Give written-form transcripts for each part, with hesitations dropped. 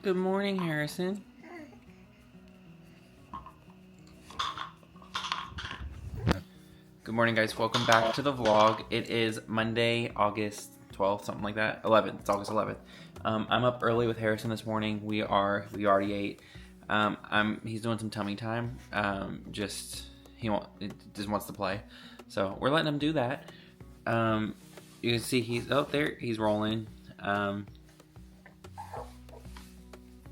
Good morning, Harrison. Good morning, guys. Welcome back to the vlog. It is Monday, August 12th, something like that. 11th. It's August 11th. I'm up early with Harrison this morning. We already ate. He's doing some tummy time. He just wants to play, so we're letting him do that. You can see he's out there. He's rolling.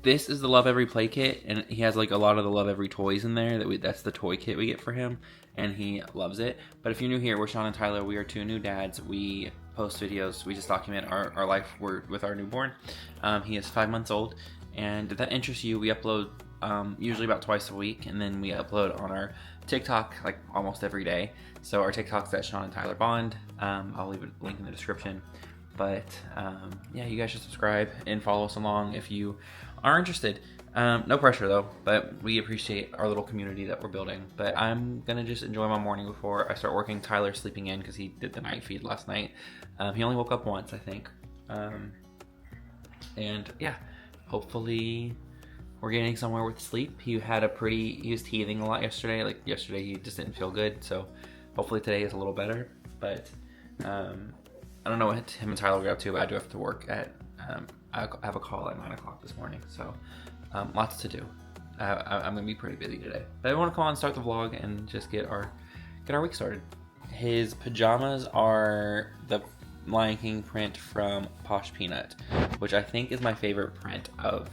This is the LOVEVERY Playkit, and he has like a lot of the LOVEVERY toys in there. That's the toy kit we get for him, and he loves it. But if you're new here, we're Sean and Tyler. We are two new dads. We post videos. We just document our life with our newborn. He is 5 months old, and if that interests you, we upload usually about twice a week, and then we upload on our TikTok like almost every day. So our TikTok's at Sean and Tyler Bond. I'll leave a link in the description. But yeah, you guys should subscribe and follow us along if you are interested. No pressure though, but we appreciate our little community that we're building. But I'm gonna just enjoy my morning before I start working. Tyler's sleeping in because he did the night feed last night. He only woke up once, I think. And yeah, hopefully we're getting somewhere with sleep. He was teething a lot yesterday. Like yesterday he just didn't feel good. So hopefully today is a little better. But I don't know what him and Tyler got up to, but I do have to work at, I have a call at 9 o'clock this morning, so lots to do. I'm gonna be pretty busy today. But I want to come on and start the vlog and just get our week started. His pajamas are the Lion King print from Posh Peanut, which I think is my favorite print of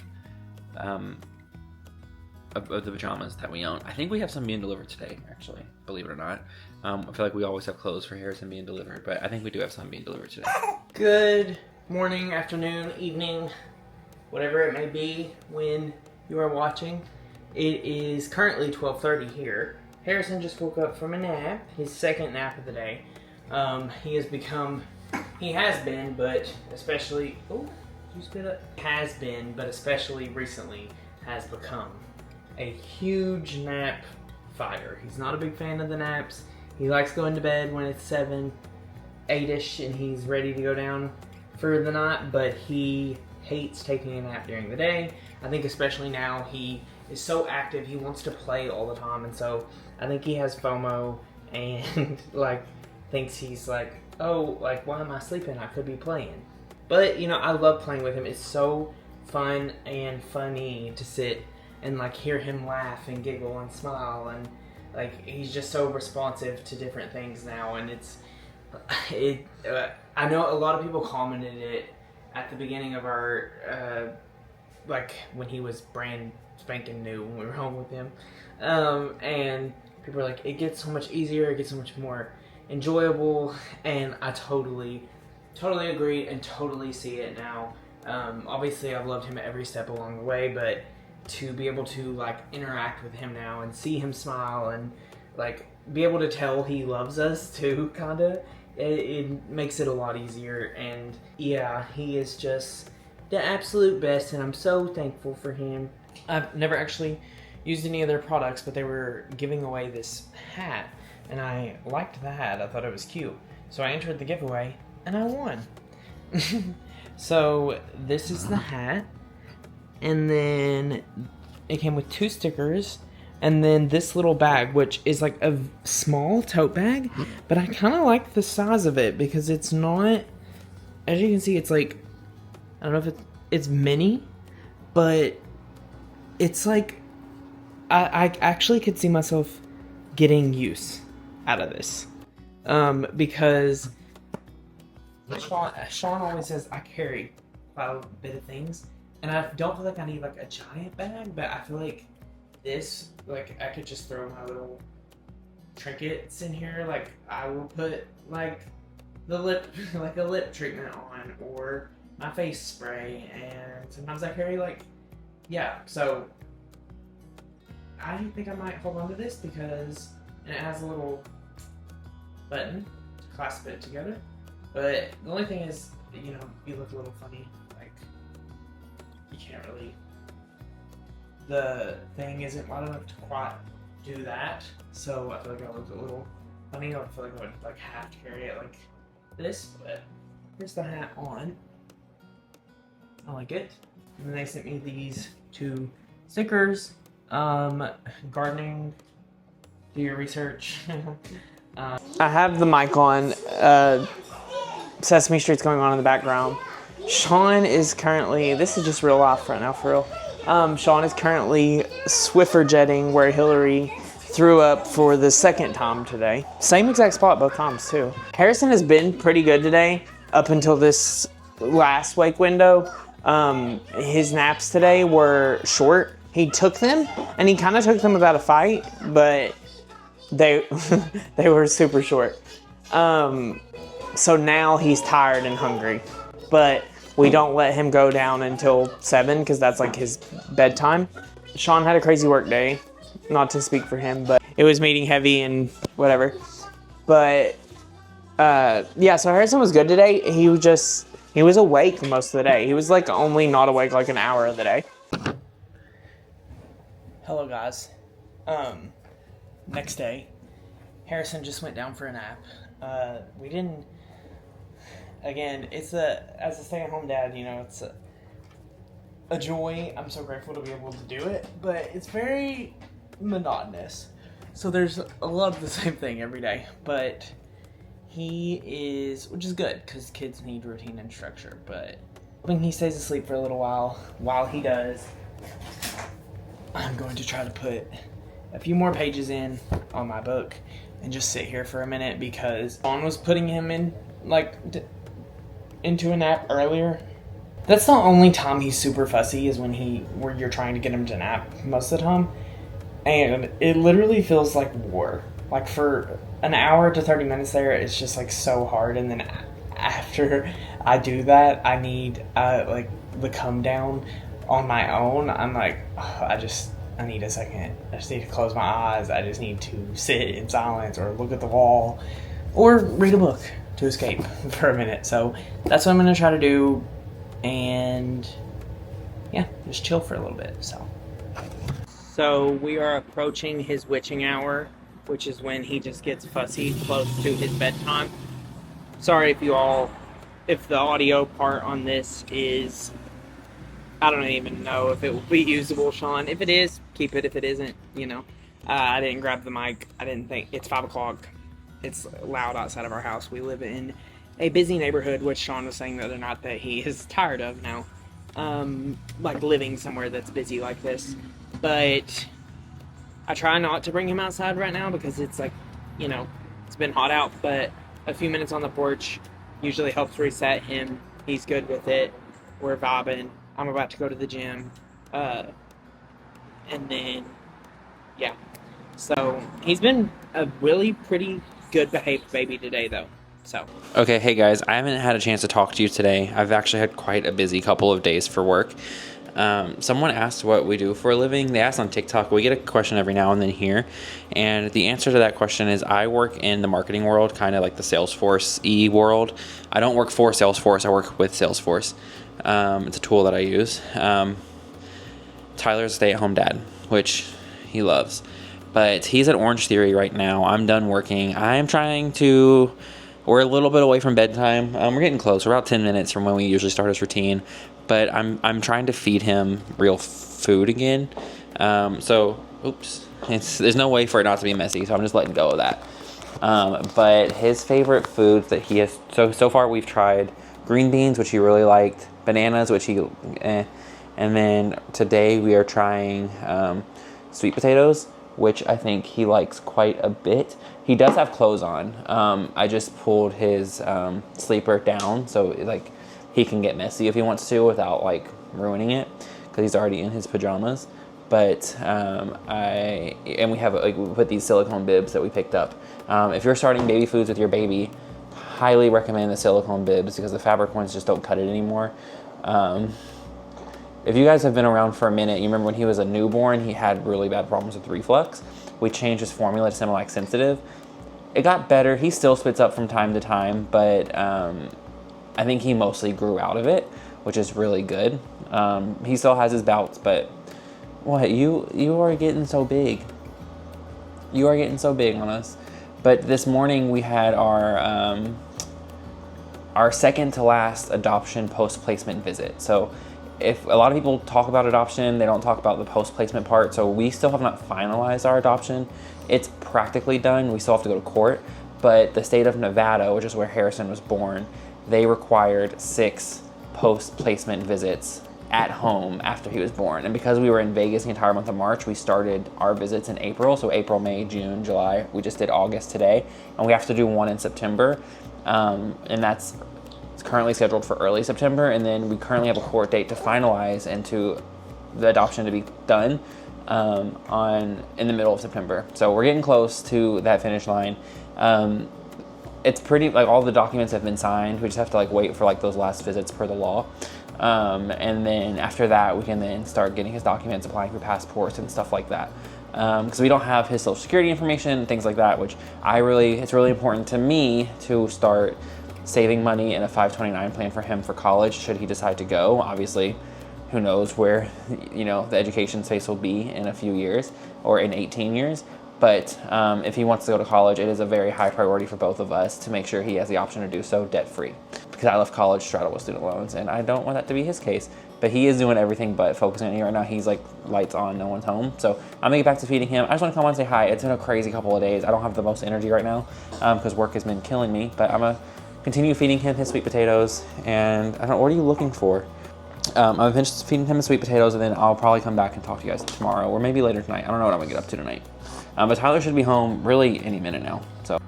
the pajamas that we own. I think we have some being delivered today, actually, believe it or not. I feel like we always have clothes for Harrison being delivered, but I think we do have some being delivered today. Good morning, afternoon, evening, whatever it may be when you are watching. It is currently 12:30 here. Harrison just woke up from a nap, his second nap of the day. He has been, but especially, especially recently has become a huge nap fighter. He's not a big fan of the naps. He likes going to bed when it's 7, 8-ish and he's ready to go down for the night, but he hates taking a nap during the day. I think especially now he is so active, he wants to play all the time, and so I think he has FOMO and like thinks he's like, oh, like why am I sleeping? I could be playing. But you know, I love playing with him. It's so fun and funny to sit and like hear him laugh and giggle and smile, and like he's just so responsive to different things now. And I know a lot of people commented it at the beginning of our like when he was brand spanking new when we were home with him, and people were like, it gets so much easier, it gets so much more enjoyable, and I totally agree and totally see it now. Obviously I've loved him every step along the way, but to be able to like interact with him now and see him smile and like be able to tell he loves us too, kinda, it makes it a lot easier. And yeah, he is just the absolute best, and I'm so thankful for him. I've never actually used any of their products, but they were giving away this hat, and I liked the hat. I thought it was cute, so I entered the giveaway and I won. So this is the hat, and then it came with 2 stickers, and then this little bag, which is like a small tote bag, but I kind of like the size of it because it's not, as you can see, it's like, I don't know if it's mini, but it's like, I actually could see myself getting use out of this, because Sean always says I carry quite a bit of things, and I don't feel like I need like a giant bag, but I feel like this, like I could just throw my little trinkets in here. Like I will put like the like a lip treatment on, or my face spray, and sometimes I carry like, yeah, so I think I might hold on to this because it has a little button to clasp it together. But the only thing is, you know, you look a little funny, like, you can't really, the thing isn't wide enough to quite do that, so I feel like I look a little funny. I feel like I would, like, have to carry it like this, but here's the hat on. I like it. And then they sent me these 2 stickers. Gardening, do your research. I have the mic on. Sesame Street's going on in the background. Sean is currently, this is just real life right now, for real. Sean is currently Swiffer jetting where Hillary threw up for the 2nd time today. Same exact spot both times too. Harrison has been pretty good today up until this last wake window. His naps today were short. He took them, and he kind of took them without a fight, but they they were super short. So now he's tired and hungry, but we don't let him go down until 7 because that's like his bedtime. Sean had a crazy work day, not to speak for him, but it was meeting heavy and whatever. But yeah, so Harrison was good today. He was awake most of the day. He was like only not awake like an hour of the day. Hello guys. Next day, Harrison just went down for a nap. We didn't, again, as a stay-at-home dad, you know, it's a joy. I'm so grateful to be able to do it, but it's very monotonous. So there's a lot of the same thing every day, but he is, which is good because kids need routine and structure, but when he stays asleep for a little while he does, I'm going to try to put a few more pages in on my book and just sit here for a minute because Dawn was putting him in, into a nap earlier. That's the only time he's super fussy is where you're trying to get him to nap most of the time. And it literally feels like war. Like for an hour to 30 minutes there, it's just like so hard. And then after I do that, I need the come down on my own. I'm like, I need a second. I just need to close my eyes. I just need to sit in silence or look at the wall or read a book to escape for a minute. So that's what I'm going to try to do. And yeah, just chill for a little bit. So we are approaching his witching hour, which is when he just gets fussy close to his bedtime. Sorry if the audio part on this is, I don't even know if it will be usable, Sean. If it is, keep it. If it isn't, you know. I didn't grab the mic. I didn't think. It's 5 o'clock. It's loud outside of our house. We live in a busy neighborhood, which Sean was saying the other night that he is tired of now. Like living somewhere that's busy like this. But I try not to bring him outside right now because it's like, you know, it's been hot out. But a few minutes on the porch usually helps reset him. He's good with it. We're vibing. I'm about to go to the gym. And then, yeah. So, he's been a really pretty good behaved baby today, though. So. Okay, hey guys, I haven't had a chance to talk to you today. I've actually had quite a busy couple of days for work. Someone asked what we do for a living. They asked on TikTok. We get a question every now and then here. And the answer to that question is I work in the marketing world, kind of like the Salesforce world. I don't work for Salesforce. I work with Salesforce. It's a tool that I use. Tyler's a stay-at-home dad, which he loves. But he's at Orange Theory right now. I'm done working. We're a little bit away from bedtime. We're getting close. We're about 10 minutes from when we usually start his routine. But I'm trying to feed him real food again. There's no way for it not to be messy, so I'm just letting go of that. But his favorite foods that he has, so far we've tried green beans, which he really liked, bananas, which and then today we are trying sweet potatoes, which I think he likes quite a bit. He does have clothes on. I just pulled his sleeper down so like he can get messy if he wants to without like ruining it because he's already in his pajamas. But we put these silicone bibs that we picked up. If you're starting baby foods with your baby, highly recommend the silicone bibs because the fabric ones just don't cut it anymore. If you guys have been around for a minute, you remember when he was a newborn, he had really bad problems with reflux. We changed his formula to Similac Sensitive. It got better. He still spits up from time to time, but I think he mostly grew out of it, which is really good. He still has his bouts, but what? You are getting so big. You are getting so big on us. But this morning we had our second to last adoption post-placement visit. So if a lot of people talk about adoption, they don't talk about the post-placement part. So we still have not finalized our adoption. It's practically done. We still have to go to court. But the state of Nevada, which is where Harrison was born, they required 6 post-placement visits at home after he was born. And because we were in Vegas the entire month of March, we started our visits in April. So April, May, June, July. We just did August today. And we have to do one in September. And that's currently scheduled for early September. And then we currently have a court date to finalize and to the adoption to be done in the middle of September. So we're getting close to that finish line. It's pretty, like, all the documents have been signed. We just have to like wait for like those last visits per the law. And then after that, we can then start getting his documents, applying for passports and stuff like that. Because we don't have his social security information, things like that, which it's really important to me to start saving money in a 529 plan for him for college, should he decide to go. Obviously, who knows where, the education space will be in a few years or in 18 years. But if he wants to go to college, it is a very high priority for both of us to make sure he has the option to do so debt-free. Because I left college straddled with student loans, and I don't want that to be his case. But he is doing everything but focusing on me right now. He's like lights on, no one's home. So I'm gonna get back to feeding him. I just want to come on and say hi. It's been a crazy couple of days. I don't have the most energy right now because work has been killing me. But I'm gonna continue feeding him his sweet potatoes. And I don't know, what are you looking for? I'm gonna finish feeding him his sweet potatoes, and then I'll probably come back and talk to you guys tomorrow or maybe later tonight. I don't know what I'm gonna get up to tonight. But Tyler should be home really any minute now. So,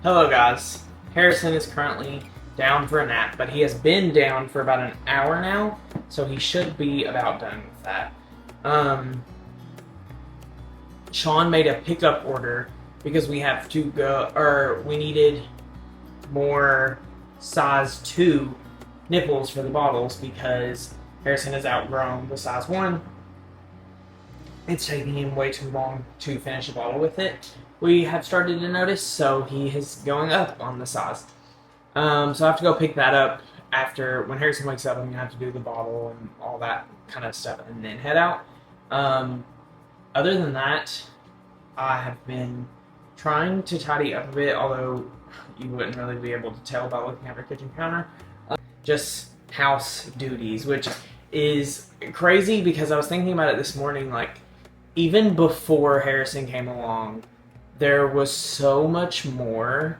hello guys. Harrison is currently down for a nap, but he has been down for about an hour now, so he should be about done with that. Sean made a pickup order because we have to go, or we needed more size 2 nipples for the bottles because Harrison has outgrown the size 1. It's taking him way too long to finish a bottle with it. We have started to notice, so he is going up on the size. So I have to go pick that up after, when Harrison wakes up, I'm going to have to do the bottle and all that kind of stuff and then head out. Other than that, I have been trying to tidy up a bit, although you wouldn't really be able to tell by looking at our kitchen counter. Just house duties, which is crazy because I was thinking about it this morning, like, even before Harrison came along, there was so much more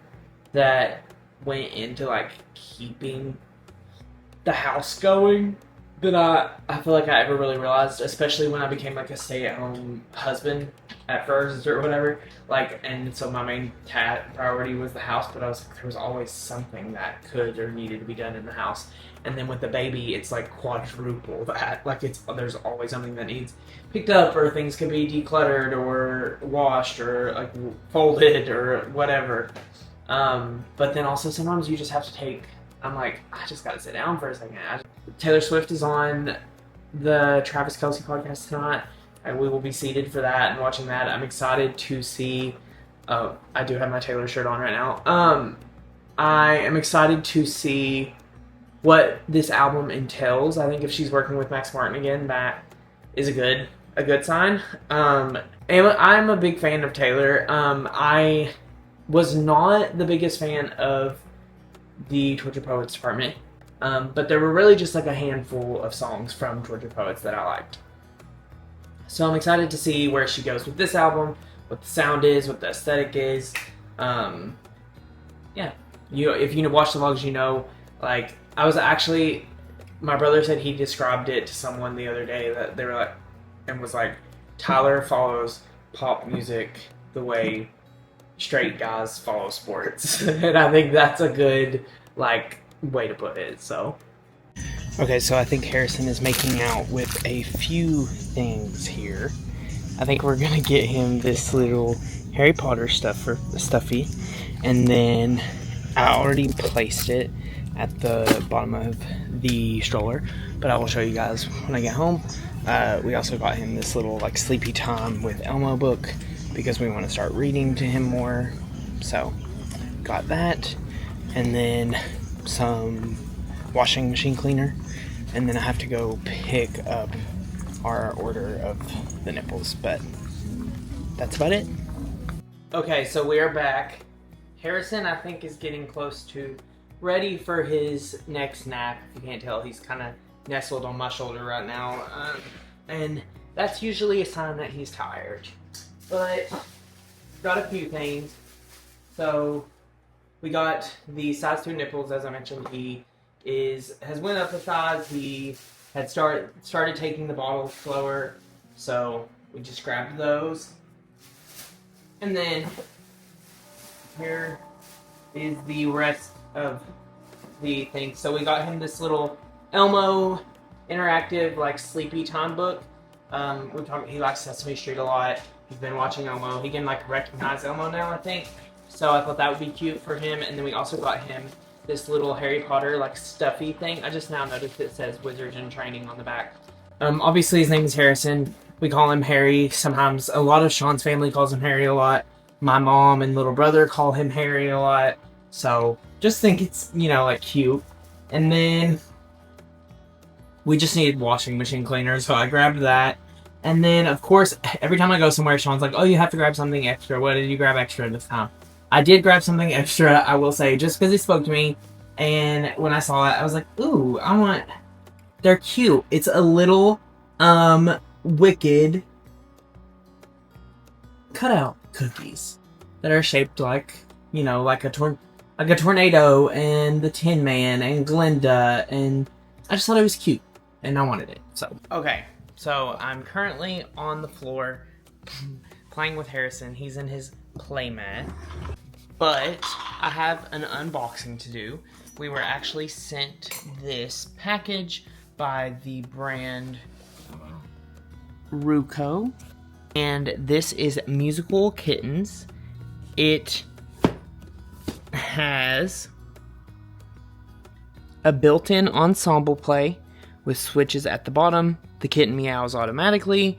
that went into like keeping the house going than I feel like I ever really realized, especially when I became like a stay-at-home husband at first or whatever. Like, and so my main priority was the house, but I was like, there was always something that could or needed to be done in the house. And then with the baby, it's like quadruple that. Like, there's always something that needs picked up, or things can be decluttered or washed or like folded or whatever. But then also sometimes you just have to take, I'm like, I just gotta sit down for a second. Taylor Swift is on the Travis Kelce podcast tonight, and we will be seated for that and watching that. I'm excited to see, I do have my Taylor shirt on right now. I am excited to see what this album entails. I think if she's working with Max Martin again, that is a good sign. I'm a big fan of Taylor. I was not the biggest fan of the Tortured Poets department, but there were really just like a handful of songs from Tortured Poets that I liked. So I'm excited to see where she goes with this album, what the sound is, what the aesthetic is. Yeah, if you watch the vlogs, you know, like, I was actually, my brother said he described it to someone the other day that they were like, and was like, Tyler follows pop music the way straight guys follow sports. And I think that's a good, like, way to put it, so. Okay, so I think Harrison is making out with a few things here. I think we're gonna get him this little Harry Potter stuffy, and then I already placed it at the bottom of the stroller, but I will show you guys when I get home. We also got him this little like Sleepy Time with Elmo book because we want to start reading to him more. So got that, and then some washing machine cleaner, and then I have to go pick up our order of the nipples, but that's about it. Okay, so we are back. Harrison, I think, is getting close to ready for his next nap. If you can't tell, he's kind of nestled on my shoulder right now. And that's usually a sign that he's tired. But got a few things. So we got the size 2 nipples, as I mentioned. He has went up a size. He had started taking the bottle slower, so we just grabbed those. And then here is the rest of the things. So we got him this little Elmo interactive, like, sleepy time book. He likes Sesame Street a lot. He's been watching Elmo. He can, like, recognize Elmo now, I think. So I thought that would be cute for him. And then we also got him this little Harry Potter, like, stuffy thing. I just now noticed it says Wizards in Training on the back. Obviously his name is Harrison. We call him Harry. Sometimes a lot of Sean's family calls him Harry a lot. My mom and little brother call him Harry a lot. So just think it's, you know, like, cute. And then we just needed washing machine cleaner, so I grabbed that. And then, of course, every time I go somewhere, Sean's like, oh, you have to grab something extra. What did you grab extra this time? I did grab something extra, I will say, just because he spoke to me. And when I saw it, I was like, ooh, they're cute. It's a little, Wicked cutout cookies that are shaped like, you know, like a tornado and the Tin Man and Glinda, and I just thought it was cute and I wanted it. So okay, so I'm currently on the floor playing with Harrison. He's in his playmat, but I have an unboxing to do. We were actually sent this package by the brand Ruko, and this is Musical Kittens. It has a built-in ensemble play with switches at the bottom. The kitten meows automatically.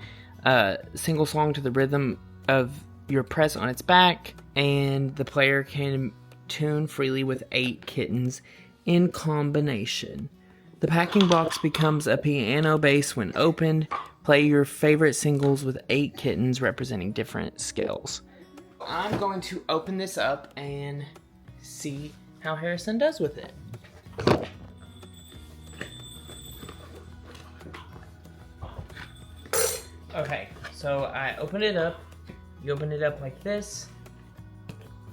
Single song to the rhythm of your press on its back, and the player can tune freely with 8 kittens in combination. The packing box becomes a piano bass when opened. Play your favorite singles with 8 kittens representing different scales. I'm going to open this up and see how Harrison does with it. Okay, so I opened it up. You open it up like this.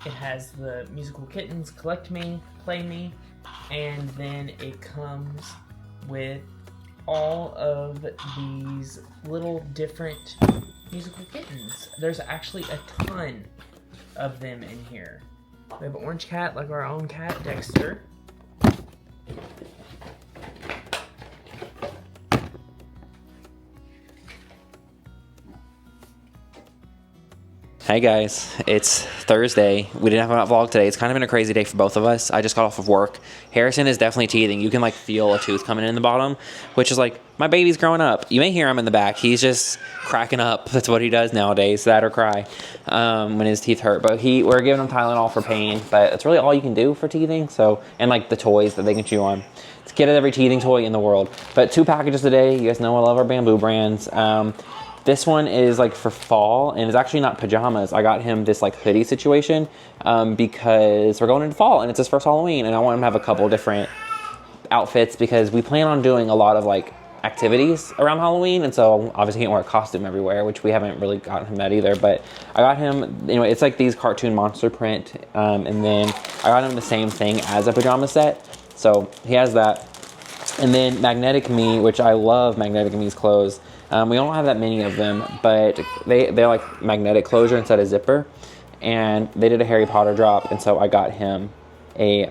It has the Musical Kittens, Collect Me, Play Me, and then it comes with all of these little different musical kittens. There's actually a ton of them in here. We have an orange cat, like our own cat, Dexter. Hey guys, it's Thursday. We didn't have a vlog today. It's kind of been a crazy day for both of us. I just got off of work. Harrison is definitely teething. You can like feel a tooth coming in the bottom, which is like, my baby's growing up. You may hear him in the back. He's just cracking up. That's what he does nowadays, that or cry when his teeth hurt. But we're giving him Tylenol for pain, but it's really all you can do for teething. So, and like the toys that they can chew on. Let's get every teething toy in the world. But 2 packages today. You guys know I love our bamboo brands. This one is like for fall, and it's actually not pajamas. I got him this like hoodie situation because we're going into fall and it's his first Halloween, and I want him to have a couple different outfits because we plan on doing a lot of like activities around Halloween, and so obviously he can't wear a costume everywhere, which we haven't really gotten him that either. But I got him, anyway, it's like these cartoon monster print, and then I got him the same thing as a pajama set, so he has that. And then Magnetic Me, which I love Magnetic Me's clothes. We don't have that many of them, but they're like magnetic closure instead of zipper. And they did a Harry Potter drop, and so I got him a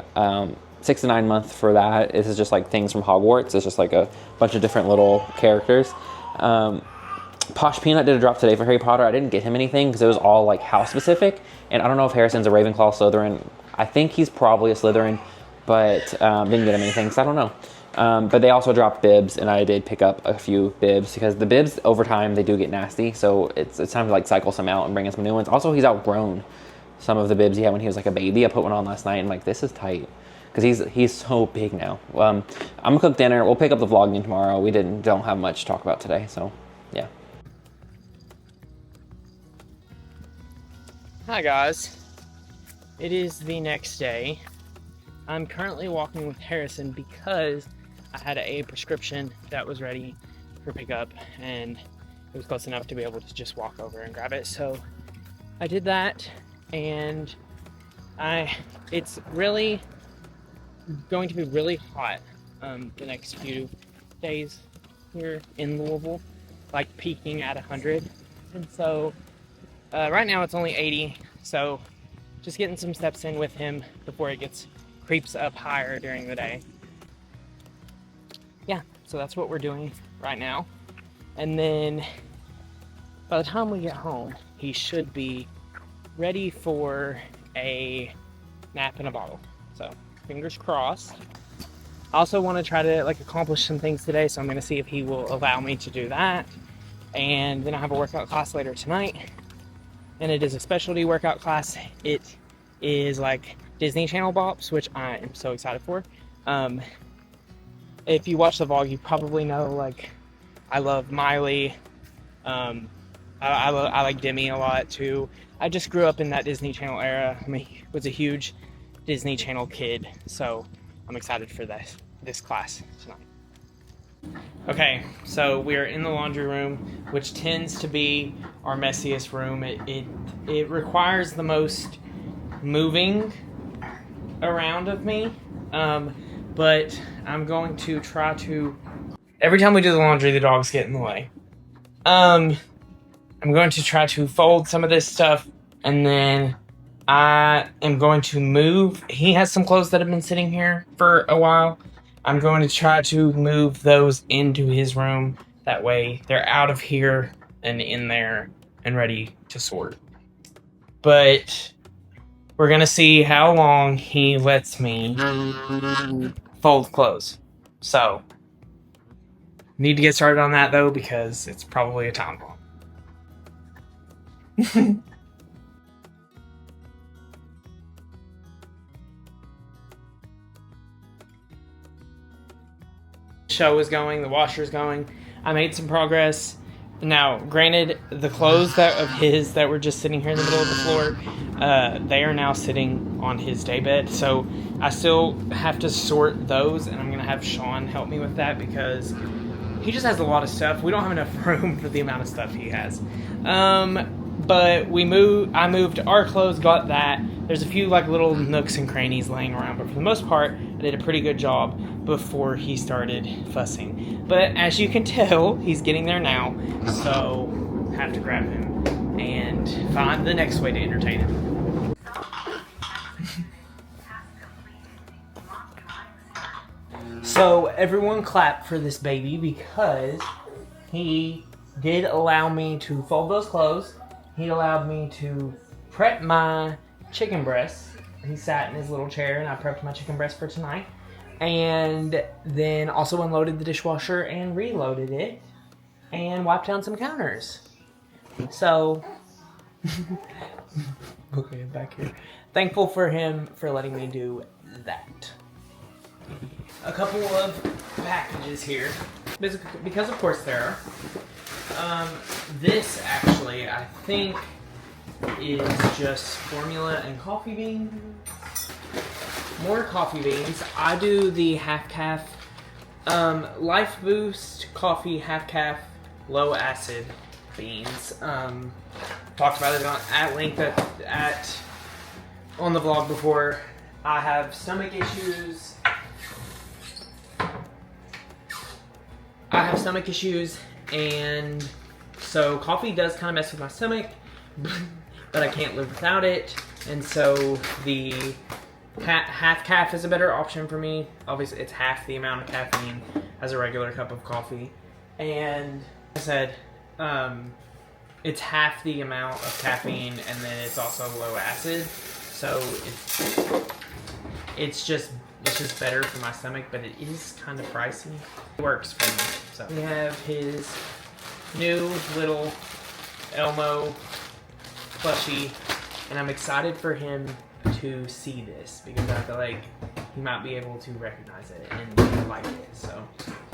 6 to 9 month for that. This is just like things from Hogwarts. It's just like a bunch of different little characters. Posh Peanut did a drop today for Harry Potter. I didn't get him anything because it was all like house specific. And I don't know if Harrison's a Ravenclaw, Slytherin. I think he's probably a Slytherin, but didn't get him anything because I don't know. But they also dropped bibs, and I did pick up a few bibs because the bibs over time they do get nasty, so it's time to like cycle some out and bring in some new ones. Also, he's outgrown some of the bibs he had when he was like a baby. I put one on last night and like, this is tight because he's so big now. I'm gonna cook dinner. We'll pick up the vlog again tomorrow. We don't have much to talk about today, so yeah. Hi guys, it is the next day. I'm currently walking with Harrison because I had a prescription that was ready for pickup, and it was close enough to be able to just walk over and grab it. So I did that, and it's really going to be really hot the next few days here in Louisville, like peaking at 100. And so right now it's only 80, so just getting some steps in with him before it creeps up higher during the day. Yeah, so that's what we're doing right now. And then by the time we get home, he should be ready for a nap in a bottle. So fingers crossed. I also want to try to accomplish some things today, so I'm going to see if he will allow me to do that. And then I have a workout class later tonight, and it is a specialty workout class. It is like Disney Channel bops, which I am so excited for. If you watch the vlog, you probably know I love Miley. I like Demi a lot too. I just grew up in that Disney Channel era. I mean, was a huge Disney Channel kid, so I'm excited for this class tonight. Okay, so we are in the laundry room, which tends to be our messiest room. It requires the most moving around of me, but I'm going to try to. Every time we do the laundry, the dogs get in the way. I'm going to try to fold some of this stuff, and then I am going to move. He has some clothes that have been sitting here for a while. I'm going to try to move those into his room. That way they're out of here and in there and ready to sort. But we're going to see how long he lets me fold clothes. So, need to get started on that though, because it's probably a time bomb. Show is going, the washer is going. I made some progress. Now, granted, the clothes of his that were just sitting here in the middle of the floor, they are now sitting on his daybed. So I still have to sort those, and I'm going to have Sean help me with that because he just has a lot of stuff. We don't have enough room for the amount of stuff he has. But I moved our clothes, got that. There's a few little nooks and crannies laying around, but for the most part, I did a pretty good job before he started fussing. But as you can tell, he's getting there now, so have to grab him and find the next way to entertain him. So everyone clap for this baby because he did allow me to fold those clothes. He allowed me to prep my chicken breasts. He sat in his little chair and I prepped my chicken breast for tonight. And then also unloaded the dishwasher and reloaded it and wiped down some counters. So, okay, back here. Thankful for him for letting me do that. A couple of packages here, because of course there are. This actually, I think, is just formula and coffee beans. More coffee beans. I do the half-calf Life Boost coffee half-calf low acid beans. Talked about it at length on the vlog before. I have stomach issues. And so coffee does kind of mess with my stomach, but I can't live without it. And so the half calf is a better option for me. Obviously, it's half the amount of caffeine as a regular cup of coffee. And like I said, it's half the amount of caffeine, and then it's also low acid. So it's just better for my stomach, but it is kind of pricey. It works for me. So we have his new little Elmo plushie, and I'm excited for him to see this because I feel like he might be able to recognize it and like it. So,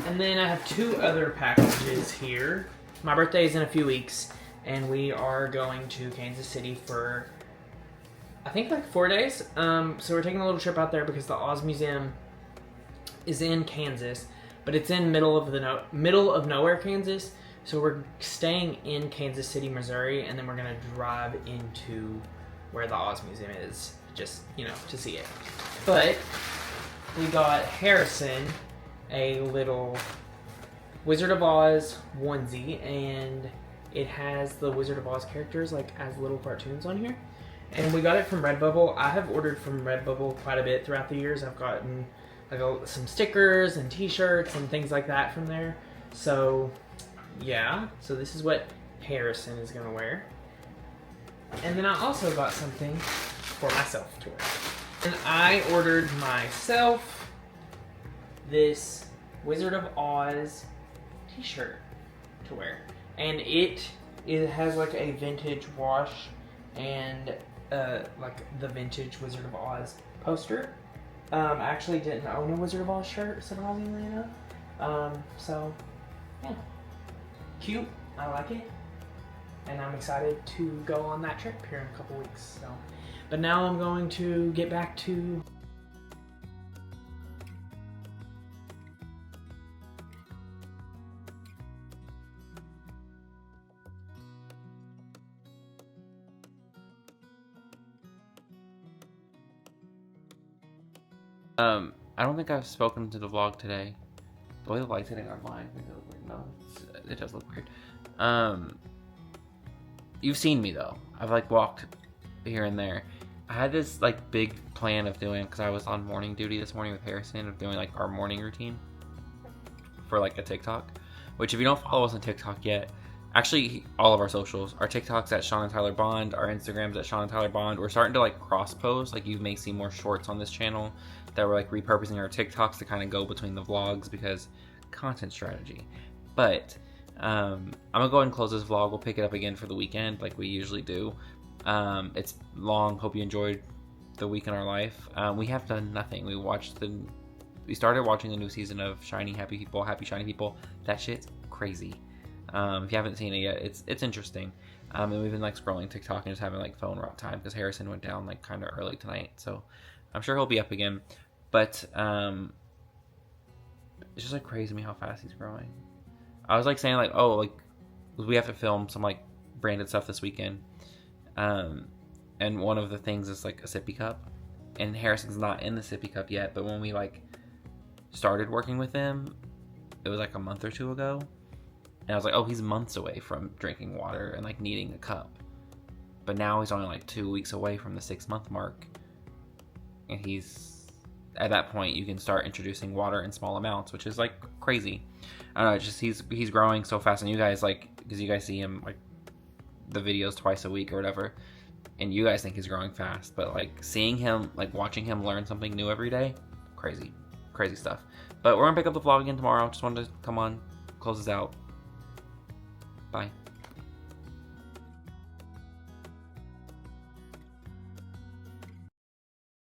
and then I have two other packages here. My birthday is in a few weeks, and we are going to Kansas City for I think 4 days. So we're taking a little trip out there because the Oz Museum is in Kansas. but it's in middle of nowhere, Kansas. So we're staying in Kansas City, Missouri, and then we're gonna drive into where the Oz Museum is, just, you know, to see it. But we got Harrison a little Wizard of Oz onesie, and it has the Wizard of Oz characters like as little cartoons on here. And we got it from Redbubble. I have ordered from Redbubble quite a bit throughout the years. I've gotten like some stickers and t-shirts and things like that from there. So yeah, so this is what Harrison is gonna wear. And then I also got something for myself to wear. And I ordered myself this Wizard of Oz t-shirt to wear. And it has like a vintage wash and like the vintage Wizard of Oz poster. I actually didn't own a Wizard of Oz shirt, surprisingly enough. So yeah, cute. I like it, and I'm excited to go on that trip here in a couple weeks. So, but now I'm going to get back to I don't think I've spoken to the vlog today. The way the light's hitting on mine, no, it does look weird. You've seen me though. I've like walked here and there. I had this like big plan of doing, because I was on morning duty this morning with Harrison, of doing like our morning routine for like a TikTok. Which, if you don't follow us on TikTok yet, actually all of our socials, our TikTok's at Sean and Tyler Bond, our Instagram's at Sean and Tyler Bond. We're starting to like cross post. Like, you may see more shorts on this channel that we're like repurposing our TikToks to kind of go between the vlogs, because content strategy. But I'm gonna go ahead and close this vlog. We'll pick it up again for the weekend like we usually do. It's long. Hope you enjoyed the week in our life. We have done nothing. We started watching the new season of Shiny Happy People, Happy Shiny People. That shit's crazy. If you haven't seen it yet, it's interesting. And we've been like scrolling TikTok and just having like phone rot time, because Harrison went down like kind of early tonight, so I'm sure he'll be up again. But it's just like crazy to me how fast he's growing. I was like saying like, oh, like we have to film some like branded stuff this weekend, and one of the things is like a sippy cup, and Harrison's not in the sippy cup yet. But when we like started working with him, it was like a month or two ago, and I was like, oh, he's months away from drinking water and like needing a cup. But now he's only like 2 weeks away from the 6-month mark, and he's at that point you can start introducing water in small amounts, which is like crazy. I don't know, it's just he's growing so fast, and you guys like, because you guys see him like the videos twice a week or whatever, and you guys think he's growing fast, but like seeing him, like watching him learn something new every day, crazy stuff. But we're gonna pick up the vlog again tomorrow. Just wanted to come on, close this out. Bye.